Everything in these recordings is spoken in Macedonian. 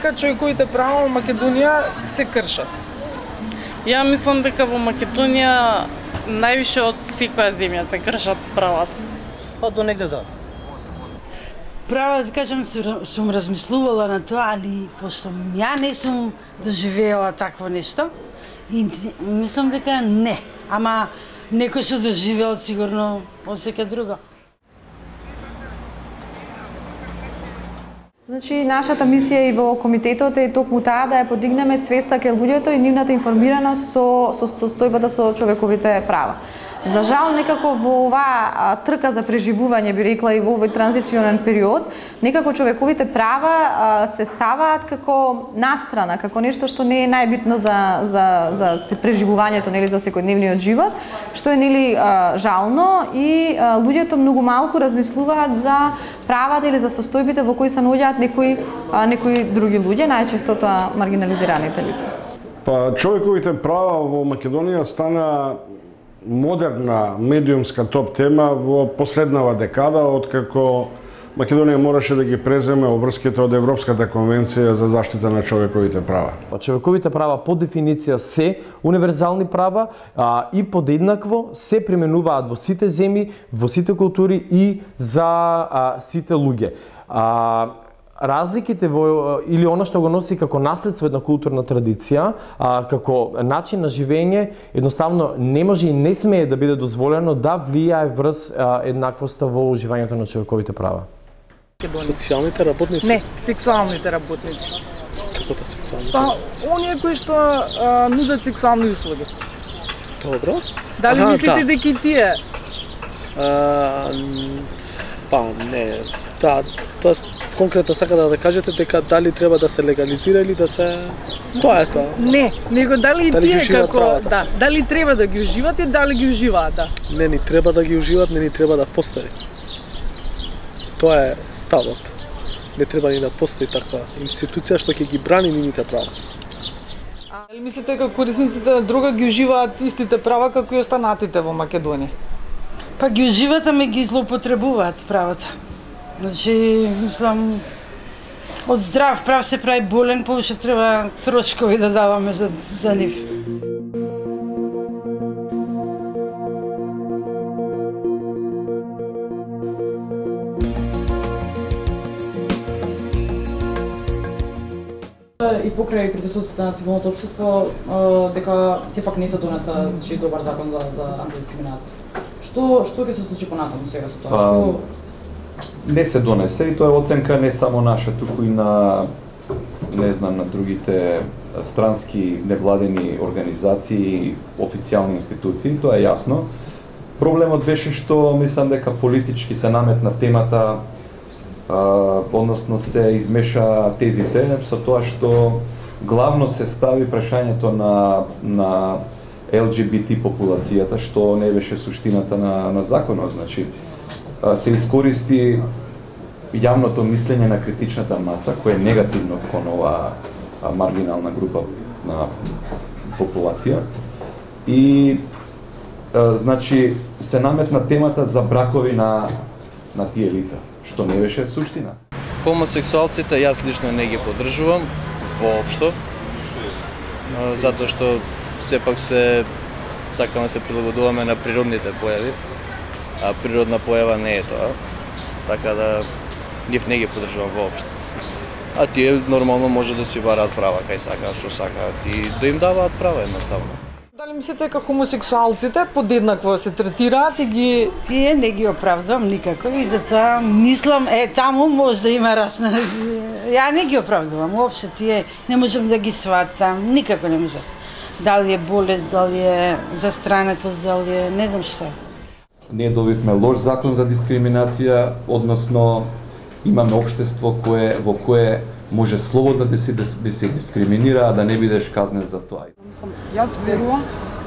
дека човековите права во Македонија се кршат? Ја мислам дека во Македонија највише од секоја земја се кршат правата. Па до негде да. Права да кажам, сум размислувала на тоа, али пошто ја не сум доживеала такво нешто, и мислам дека не. Ама некој што доживеал сигурно осеќа друго. Значи, нашата мисија и во комитетот е токму таа да ја подигнеме свеста кај луѓето и нивната информираност со состојбата со човековите права. За жал, некако во оваа трка за преживување, би рекла, и во овој транзиционен период, некако човековите права се ставаат како настрана, како нешто што не е најбитно за преживувањето, нели, за секојдневниот живот, што е, нели, жално, и луѓето многу малку размислуваат за правата или за состојбите во кои се наоѓаат некои други луѓе, најчесто тоа маргинализираните лица. Па човековите права во Македонија стана модерна медиумска топ тема во последнава декада, откако Македонија мораше да ги преземе обврските од Европската конвенција за заштита на човековите права. Човековите права по дефиниција се универзални права и подеднакво се применуваат во сите земји, во сите култури и за сите луѓе. Разликите во или она што го носи како наследство една културна традиција, како начин на живење, едноставно не може и не смее да биде дозволено да влијае врз еднаквоста во уживањето на човековите права. Социјалните работници? Не, сексуалните работници. Како да сексуалните? Па, оние кои што нудат сексуални услуги. Добро. Дали мислите дека и тие? Па, не. Тоа конкретно сака да кажете дека дали треба да се легализира или да се... Тоа е тоа. Не, него дали и тие како... Да, дали треба да ги уживат и дали ги уживаат, да. Не ни треба да ги уживат, не ни треба да постои. Тоа е ставот. Не треба ни да постои таква институција што ќе ги брани нивните права. Или мислите дека корисниците на дрога ги уживаат истите права како и останатите во Македонија? Па ги уживаат, ама ги злоупотребуваат правата. Значи, мислам, од здрав прав се прави болен, повеќе треба трошкови да даваме за нив. И покрај притисоците на цивилното општество, дека сепак не се донеса добар закон за антидискриминација. Што ќе се случи понатаму сега со тоа? Не се донесе и тоа е оценка не само наша, туку и на, не знам, на другите странски невладени организации, официјални институции, тоа е јасно. Проблемот беше што мислам дека политички се наметна темата, односно се измеша тезите со тоа што главно се стави прашањето на ЛГБТ популацијата, што не беше суштината на законот, значи се искористи јавното мислење на критичната маса, која е негативно кон оваа маргинална група на популација. И значи се наметна темата за бракови на тие лица, што не беше суштина. Хомосексуалците јас лично не ги поддржувам воопшто, затоа што сепак сакаме се прилагодуваме на природните појави, а природна појава не е тоа, така да нив не ги поддржувам воопшто. А тие нормално може да си бараат права кај сакаат, што сакаат и да им даваат права едноставно. Дали мислите дека хомосексуалците подеднакво се третираат и ги... Тие не ги оправдувам никако и затоа мислам, таму може да има расна... Ја не ги оправдувам, уопште тие не можам да ги сватам, никако не можам. Дали е болест, дали е застранетост, дали е не знам што. Ние добивме лош закон за дискриминација, односно имаме општество во кое може слободно да се дискриминира, а да не бидеш казнет за тоа. Јас верувам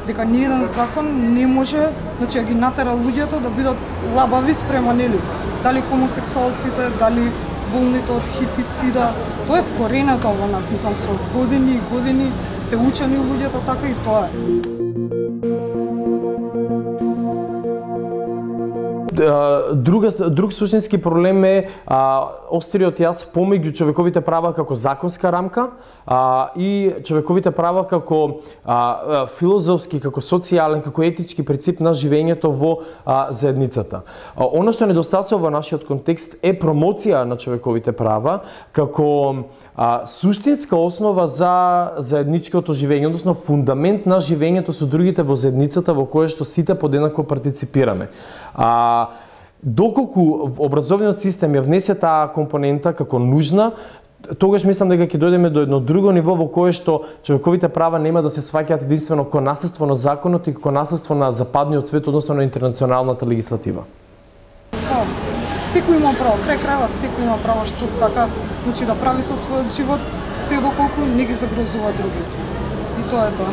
дека ниеден закон не може, значи, ги натера луѓето да бидат лабави спрема нели. Дали хомосексуалците, дали болните од ХИВ и СИДА, тоа е вкоренето во нас, мислам, со години и години се учени луѓето така и тоа е. Друг суштински проблем е остриот јас помеѓу човековите права како законска рамка и човековите права како филозофски, како социјален, како етички принцип на живењето во заедницата. Оно што недостасува во нашиот контекст е промоција на човековите права како суштинска основа за заедничкото живење, односно фундамент на живењето со другите во заедницата во кое што сите подеднакво партиципираме. Доколку образовниот систем ја внесе таа компонента како нужна, тогаш мислам дека ќе дојдеме до едно друго ниво во кое што човековите права нема да се сваќаат единствено како наследство на законот и како наследство на западниот свет, односно на интернационалната легислатива. Секој има право, крај крајва секој има право што сака, значи да прави со својот живот, се доколку не ги загрозува другите. И тоа е тоа.